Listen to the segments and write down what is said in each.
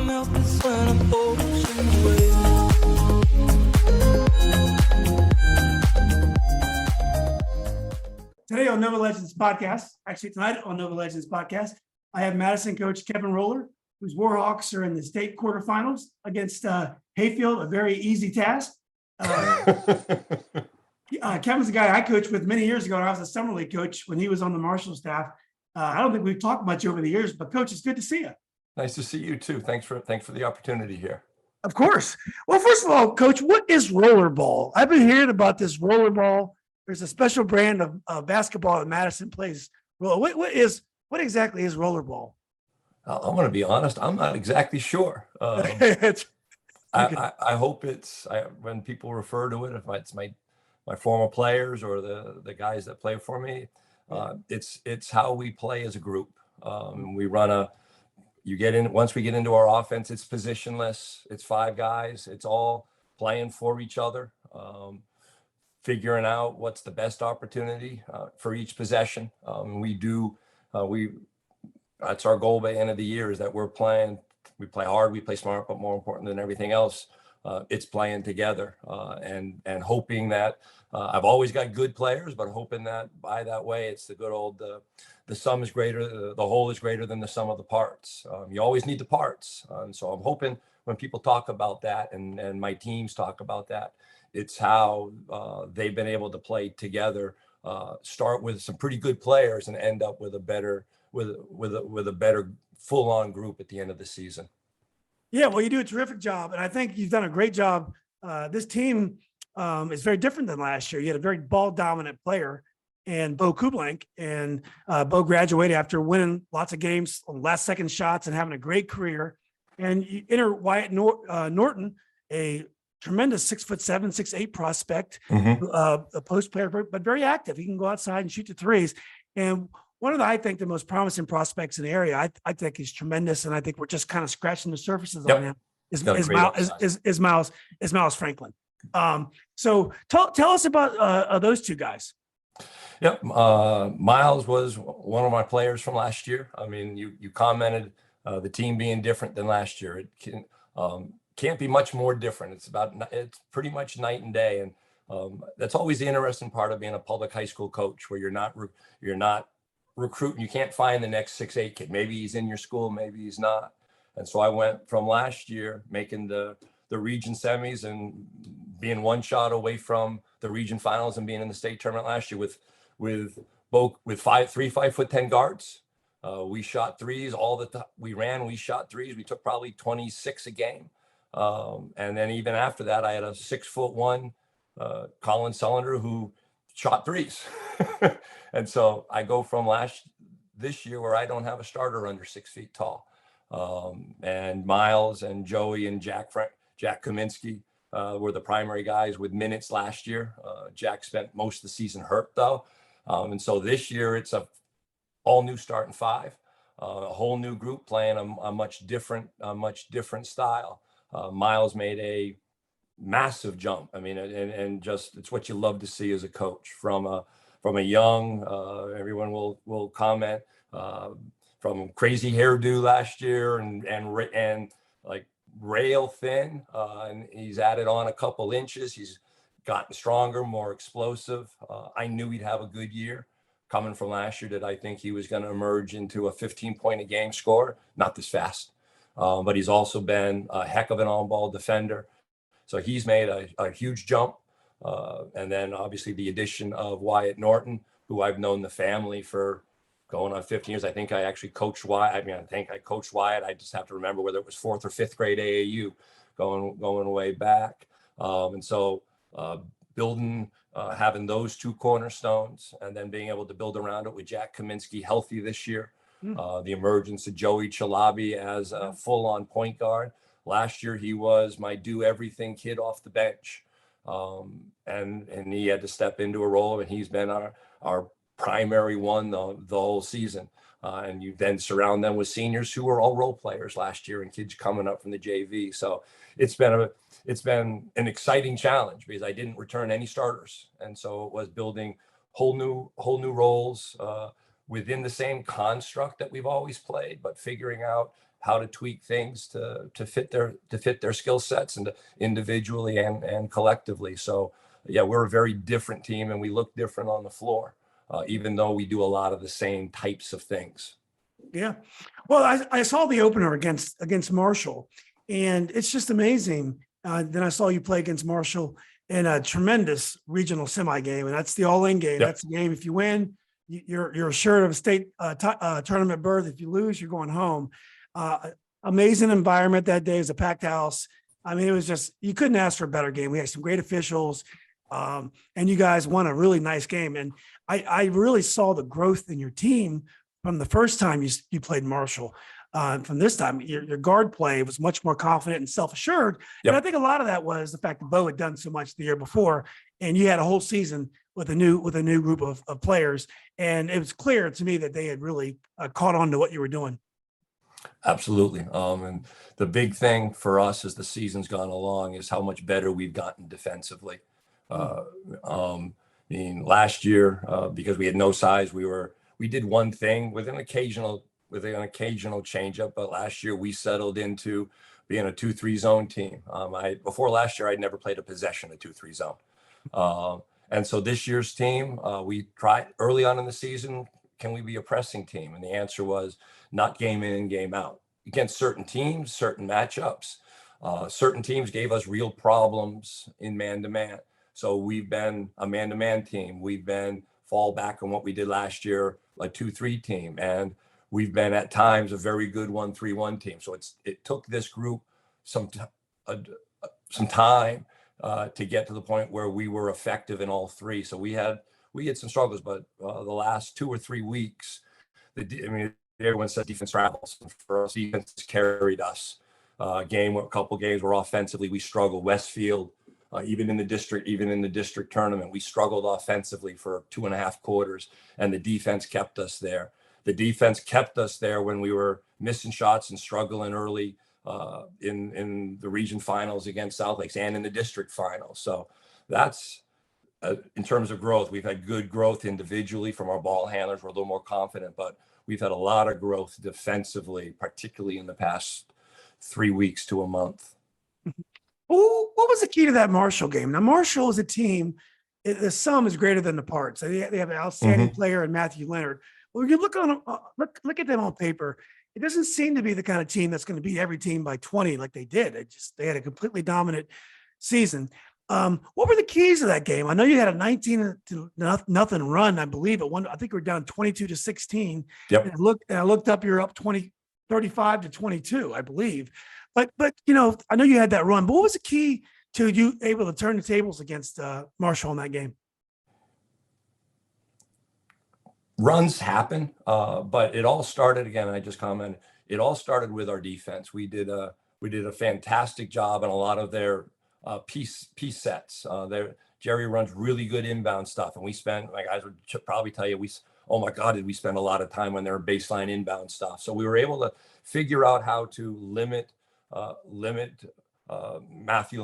melt is when I'm ocean waves. Today on Nova Legends podcast, actually tonight on Nova Legends podcast, I have Madison Coach Kevin Roller, whose Warhawks are in the state quarterfinals against Hayfield, a very easy task. Kevin's a guy I coached with many years ago, and I was a summer league coach when he was on the Marshall staff. I don't think we've talked much over the years, but Coach, it's good to see you. Nice to see you too. Thanks for the opportunity here. Of course. Well, first of all, Coach, what is rollerball? I've been hearing about this rollerball. There's a special brand of basketball that Madison plays. What exactly is rollerball? I'm going to be honest. I'm not exactly sure. I hope when people refer to it, if it's my former players or the guys that play for me, it's how we play as a group. We run once we get into our offense, it's positionless. It's 5 guys. It's all playing for each other. Figuring out what's the best opportunity for each possession. That's our goal by the end of the year, is that we play hard, we play smart, but more important than everything else, it's playing together and hoping that I've always got good players, but hoping that by that way, it's the good old, the sum is greater, the whole is greater than the sum of the parts. You always need the parts. And so I'm hoping when people talk about that and my teams talk about that, it's how they've been able to play together, start with some pretty good players and end up with a better full-on group at the end of the season. Yeah, well, you do a terrific job, and I think you've done a great job. This team is very different than last year. You had a very ball-dominant player, and Bo Kublank, and Bo graduated after winning lots of games on last-second shots and having a great career. And you enter Wyatt Norton, a tremendous 6'7", 6'8" prospect, a post player, but very active. He can go outside and shoot the threes. And one of I think the most promising prospects in the area, I think he's tremendous, and I think we're just kind of scratching the surfaces on him. Is Miles Franklin. So tell us about those two guys. Yep, Miles was one of my players from last year. I mean, you commented the team being different than last year. It can't be much more different. It's pretty much night and day, and that's always the interesting part of being a public high school coach, where you're not recruiting. You can't find the next 6'8" kid. Maybe he's in your school, maybe he's not. And so I went from last year making the region semis and being one shot away from the region finals and being in the state tournament last year with 3 5'10" guards. We shot threes we shot threes. We took probably 26 a game. And then even after that, I had a 6'1" Colin Sullender who shot threes. And so I go from this year where I don't have a starter under 6 feet tall. And Miles and Joey and Jack Kaminsky were the primary guys with minutes last year. Jack spent most of the season hurt though. And so this year it's a all new starting 5, a whole new group playing a much different style. Miles made a massive jump. I mean, and just, it's what you love to see as a coach from a young, everyone will comment, from crazy hairdo last year and like rail thin, and he's added on a couple inches. He's gotten stronger, more explosive. I knew he'd have a good year coming from last year, that I think he was going to emerge into a 15-point a game scorer, not this fast. But he's also been a heck of an on-ball defender. So he's made a huge jump. And then obviously the addition of Wyatt Norton, who I've known the family for going on 15 years. I think I actually coached Wyatt. I think I coached Wyatt. I just have to remember whether it was 4th or 5th grade AAU, going way back. And so having those 2 cornerstones, and then being able to build around it with Jack Kaminsky healthy this year. The emergence of Joey Chalabi as a full-on point guard. Last year, he was my do-everything kid off the bench. And he had to step into a role, and he's been our primary one the whole season. And you then surround them with seniors who were all role players last year and kids coming up from the JV. So it's been an exciting challenge, because I didn't return any starters. And so it was building whole new roles within the same construct that we've always played, but figuring out how to tweak things to fit their skill sets and individually and collectively. So yeah, we're a very different team and we look different on the floor, even though we do a lot of the same types of things. Yeah. Well, I saw the opener against Marshall, and it's just amazing. Then I saw you play against Marshall in a tremendous regional semi game, and that's the all-in game. Yep. That's the game. If you win, you're assured of a state tournament berth. If you lose, you're going home. Amazing environment that day. It was a packed house. I mean, it was just, you couldn't ask for a better game. We had some great officials, and you guys won a really nice game. And I really saw the growth in your team from the first time you played Marshall. From this time, your guard play was much more confident and self-assured. Yep. And I think a lot of that was the fact that Bo had done so much the year before, and you had a whole season with a new group of players. And it was clear to me that they had really caught on to what you were doing. Absolutely. And the big thing for us as the season's gone along is how much better we've gotten defensively. I mean, last year, because we had no size, we did one thing with an occasional changeup, but last year we settled into being a 2-3 zone team. Before last year, I'd never played a possession of 2-3 zone. And so this year's team, we tried early on in the season, can we be a pressing team? And the answer was not game in and game out. Against certain teams, certain matchups, certain teams gave us real problems in man-to-man. So we've been a man-to-man team. We've been fall back on what we did last year, a 2-3 team. And we've been at times a very good 1-3-1 team. So it took this group some time to get to the point where we were effective in all three. So we had some struggles, but the last 2 or 3 weeks, everyone said defense travels. For us, defense carried us. A couple games where offensively we struggled. Westfield, even in the district tournament, we struggled offensively for 2.5 quarters, and the defense kept us there. The defense kept us there when we were missing shots and struggling early in the region finals against South Lakes and in the district finals. So that's in terms of growth. We've had good growth individually from our ball handlers. We're a little more confident, but we've had a lot of growth defensively, particularly in the past 3 weeks to a month. Well, what was the key to that Marshall game? Now, Marshall is a team, the sum is greater than the parts. They have an outstanding player in Matthew Leonard. Well, when you look at them on paper, it doesn't seem to be the kind of team that's going to beat every team by 20 like they did. They had a completely dominant season. What were the keys to that game? I know you had a 19-0 run, I believe. I think we were down 22-16. Yep. And I looked up, you're up 35-22, I believe. But I know you had that run. But what was the key to you able to turn the tables against Marshall in that game? Runs happen, but it all started, again, I just commented, it all started with our defense. We did a fantastic job in a lot of their piece sets. Jerry runs really good inbound stuff, and we spent, my guys would probably tell you, oh my God, did we spend a lot of time on their baseline inbound stuff. So we were able to figure out how to limit Matthew,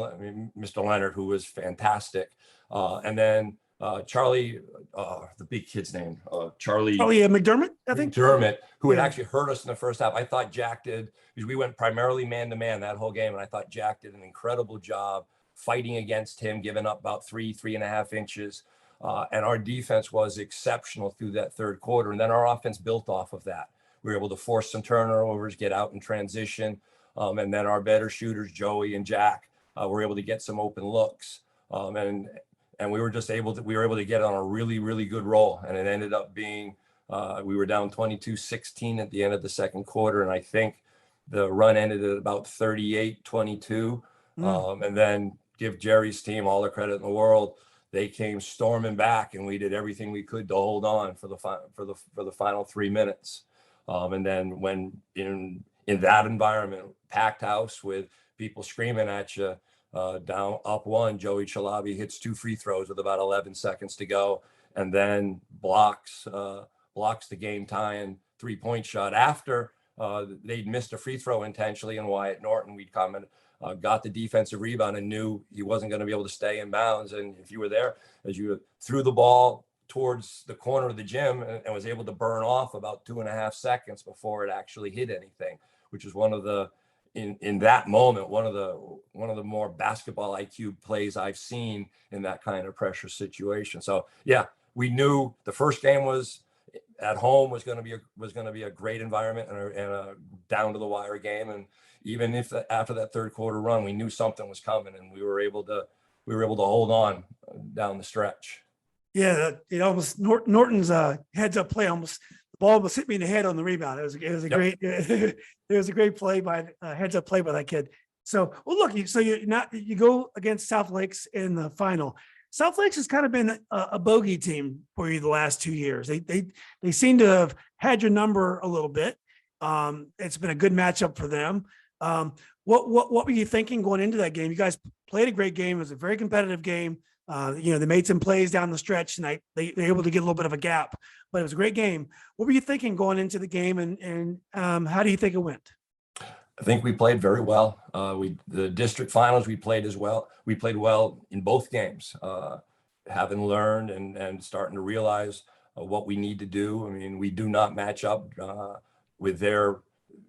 Mr. Leonard, who was fantastic. And then Charlie, the big kid's name, Charlie McDermott, I think. McDermott, who had actually hurt us in the first half. I thought Jack did, because we went primarily man-to-man that whole game, and I thought Jack did an incredible job fighting against him, giving up about 3.5 inches. And our defense was exceptional through that third quarter. And then our offense built off of that. We were able to force some turnovers, get out in transition. And then our better shooters, Joey and Jack, were able to get some open looks. And we were able to get on a really, really good roll. And it ended up being, we were down 22-16 at the end of the second quarter. And I think the run ended at about 38-22. And then give Jerry's team all the credit in the world. They came storming back, and we did everything we could to hold on for the final 3 minutes. And then when in that environment, packed house with people screaming at you, down up one, Joey Chalabi hits 2 free throws with about 11 seconds to go, and then blocks the game tying 3-point shot after they'd missed a free throw intentionally. And Wyatt Norton, we'd commented, got the defensive rebound and knew he wasn't going to be able to stay in bounds. And if you were there, as you threw the ball towards the corner of the gym and was able to burn off about 2.5 seconds before it actually hit anything, which is one of the, in that moment, one of the more basketball IQ plays I've seen in that kind of pressure situation. So yeah, we knew the first game was at home was going to be a great environment and a down to the wire game. And even if after that third quarter run, we knew something was coming, and we were able to hold on down the stretch. Yeah, it almost Norton's heads up play, almost the ball almost hit me in the head on the rebound. It was a great it was a great play by heads up play by that kid. So well, look, you go against South Lakes in the final. South Lakes has kind of been a bogey team for you the last 2 years. They seem to have had your number a little bit. It's been a good matchup for them. What were you thinking going into that game? You guys played a great game. It was a very competitive game. They made some plays down the stretch, and they were able to get a little bit of a gap, but it was a great game. What were you thinking going into the game, and how do you think it went? I think we played very well. The district finals, we played as well. We played well in both games, having learned and starting to realize what we need to do. I mean, we do not match up with their,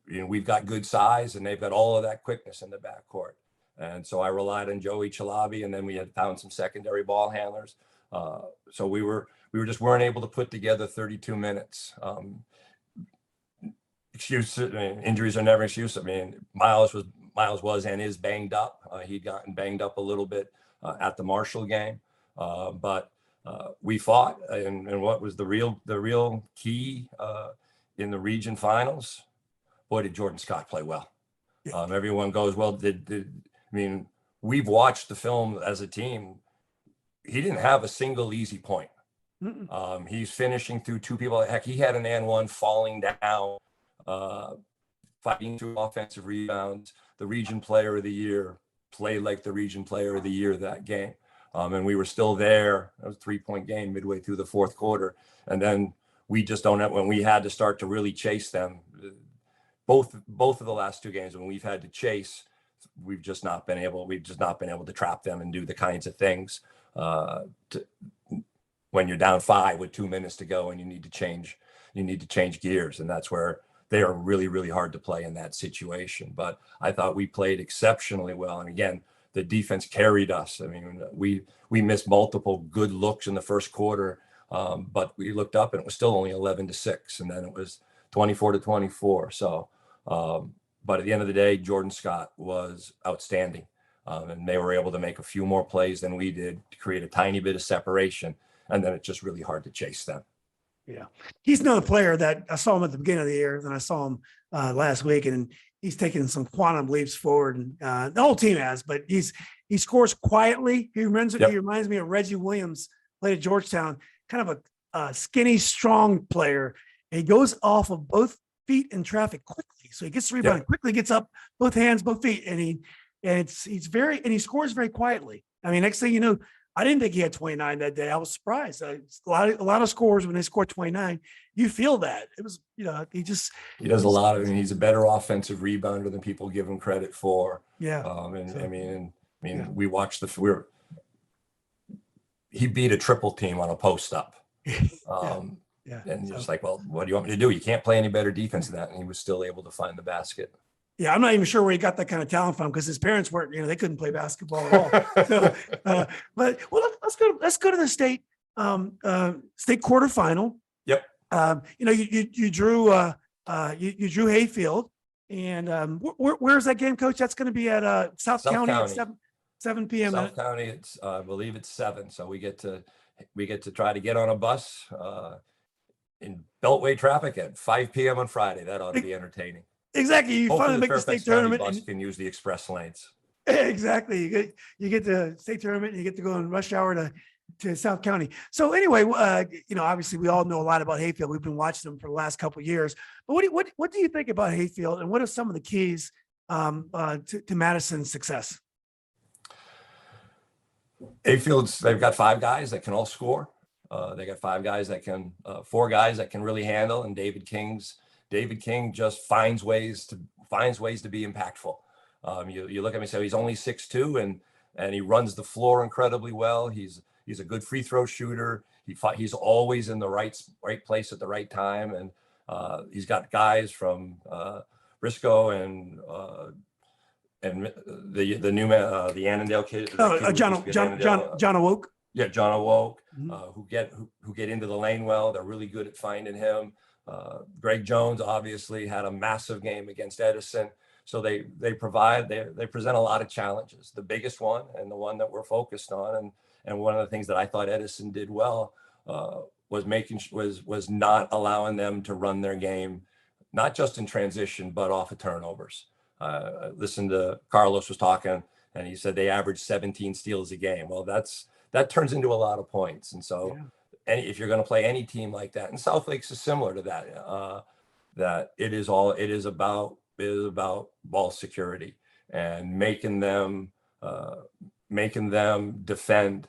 we've got good size, and they've got all of that quickness in the backcourt. And so I relied on Joey Chalabi, and then we had found some secondary ball handlers. So we just weren't able to put together 32 minutes. Injuries are never an excuse. I mean, Miles was and is banged up. He'd gotten banged up a little bit at the Marshall game, but we fought. And what was the real key in the region finals? Boy, did Jordan Scott play well. Everyone goes, well, we've watched the film as a team. He didn't have a single easy point. He's finishing through two people. Heck, he had an and one falling down, fighting through offensive rebounds. The region player of the year played like the region player of the year that game. And we were still there. It was a 3-point game midway through the fourth quarter. And then we just don't have, when we had to start to really chase them, both of the last two games when we've had to chase, we've just not been able to trap them and do the kinds of things when you're down 5 with 2 minutes to go and you need to change gears. And that's where they are really, really hard to play in that situation. But I thought we played exceptionally well. And again, the defense carried us. I mean, we missed multiple good looks in the first quarter, but we looked up and it was still only 11-6. And then it was 24-24. So, but at the end of the day, Jordan Scott was outstanding. And they were able to make a few more plays than we did to create a tiny bit of separation. And then it's just really hard to chase them. Yeah. He's another player that I saw him at the beginning of the year, then I saw him last week, and he's taken some quantum leaps forward. And the whole team has, but he scores quietly. He reminds me of Reggie Williams, played at Georgetown, kind of a skinny, strong player. And he goes off of both feet in traffic quickly. So he gets the rebound, quickly gets up, both hands, both feet. And he scores very quietly. I mean, next thing you know, I didn't think he had 29 that day. I was surprised. A lot of scores when they score 29, you feel that. It was, he does a lot of, he's a better offensive rebounder than people give him credit for. Yeah. We watched he beat a triple team on a post up. Yeah. And just like, well, what do you want me to do? You can't play any better defense than that. And he was still able to find the basket. Yeah, I'm not even sure where he got that kind of talent from, because his parents weren't, they couldn't play basketball at all. So, but let's go to the state quarterfinal. Yep. You drew Hayfield, and where's that game, Coach? That's going to be at South County at 7 p.m. South County, it's I believe it's 7. So we get to try to get on a bus in Beltway traffic at 5 p.m. on Friday. That ought to be entertaining. Exactly. You finally make the state tournament. Bus can use the express lanes. Exactly. You get the state tournament and you get to go in rush hour to South County. So anyway, obviously we all know a lot about Hayfield. We've been watching them for the last couple of years. But what do you think about Hayfield, and what are some of the keys to Madison's success? Hayfield's, they've got 5 guys that can all score. They got 5 guys that can, 4 guys that can really handle, and David King just finds ways to be impactful. You look at me, so he's only 6'2", and he runs the floor incredibly well. He's a good free throw shooter. He's always in the right place at the right time, and he's got guys from Briscoe and the Annandale kid. John Awoke. Yeah, John Awoke, Mhm. who get into the lane well. They're really good at finding him. Greg Jones obviously had a massive game against Edison. So they present a lot of challenges. The biggest one, and the one that we're focused on, and one of the things that I thought Edison did well, was not allowing them to run their game, not just in transition, but off of turnovers. I listened to Carlos was talking, and he said they average 17 steals a game. Well, that turns into a lot of points. And so, if you're going to play any team like that, and South Lakes is similar to that, that it is about ball security and making them defend.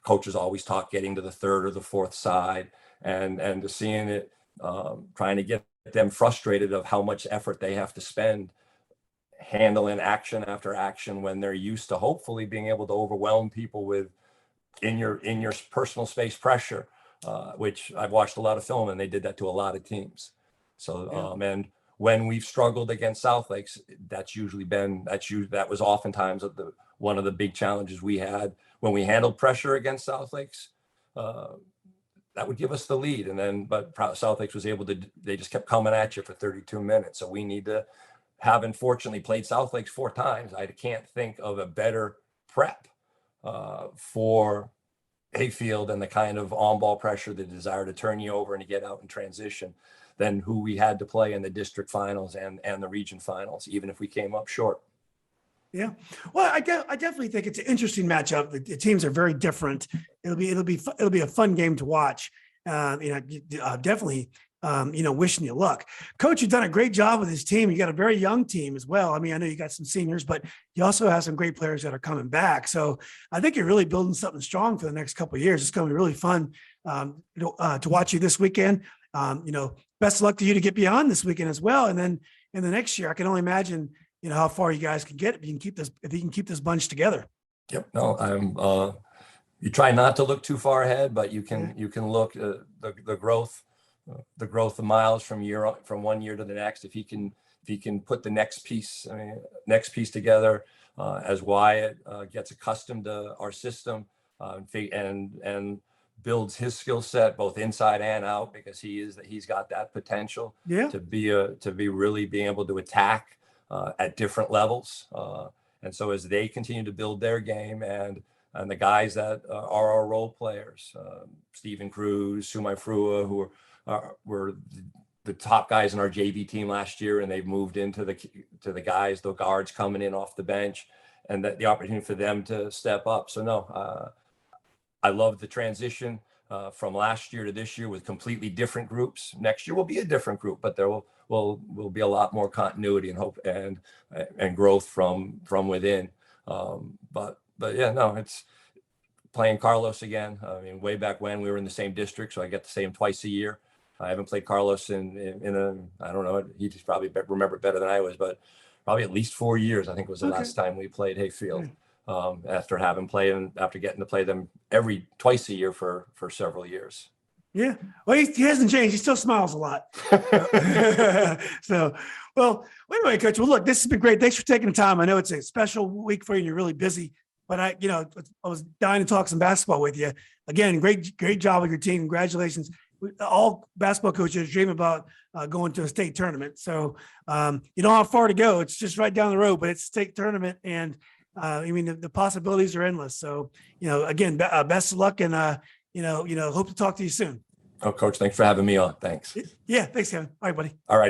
Coaches always talk getting to the third or the fourth side, and to seeing it, trying to get them frustrated of how much effort they have to spend handling action after action when they're used to hopefully being able to overwhelm people with in your personal space pressure, which I've watched a lot of film, and they did that to a lot of teams. So and when we've struggled against South Lakes, that was oftentimes one of the big challenges we had when we handled pressure against South Lakes. That would give us the lead, but South Lakes was able to. They just kept coming at you for 32 minutes. So we need to, having fortunately played South Lakes 4 times, I can't think of a better prep for Hayfield and the kind of on-ball pressure, the desire to turn you over and to get out in transition, than who we had to play in the district finals and the region finals, even if we came up short. Yeah, well, I definitely think it's an interesting matchup. The teams are very different. It'll be a fun game to watch. Definitely. Wishing you luck. Coach, you've done a great job with his team. You got a very young team as well. I mean, I know you got some seniors, but you also have some great players that are coming back. So I think you're really building something strong for the next couple of years. It's going to be really fun to watch you this weekend. Best of luck to you to get beyond this weekend as well. And then in the next year, I can only imagine, how far you guys can get if you can keep this bunch together. Yep. No, you try not to look too far ahead, but you can look the growth of Miles from 1 year to the next. If he can put the next piece together, as Wyatt gets accustomed to our system, and builds his skill set both inside and out, because he's got that potential to be really being able to attack at different levels. And so as they continue to build their game, and the guys that are our role players, Stephen Cruz, Sumai Frua, who were the top guys in our JV team last year, and they've moved into the guards coming in off the bench, and the opportunity for them to step up. So no, I love the transition from last year to this year with completely different groups. Next year will be a different group, but there will be a lot more continuity and hope and growth from within. But yeah, no, it's playing Carlos again. I mean, way back when we were in the same district, so I get to see him twice a year. I haven't played Carlos in I don't know, he just probably remember better than I was, but probably at least 4 years, I think was the last time we played Hayfield. After getting to play them twice a year for several years. Yeah. Well, he hasn't changed. He still smiles a lot. So, well, anyway, Coach, well, look, this has been great. Thanks for taking the time. I know it's a special week for you and you're really busy, but I was dying to talk some basketball with you. Again, great job with your team. Congratulations. All basketball coaches dream about going to a state tournament. So you don't have far to go. It's just right down the road, but it's a state tournament. And the possibilities are endless. So, again, best of luck, and, hope to talk to you soon. Oh, Coach, thanks for having me on. Thanks. Yeah. Thanks, Kevin. All right, buddy. All right.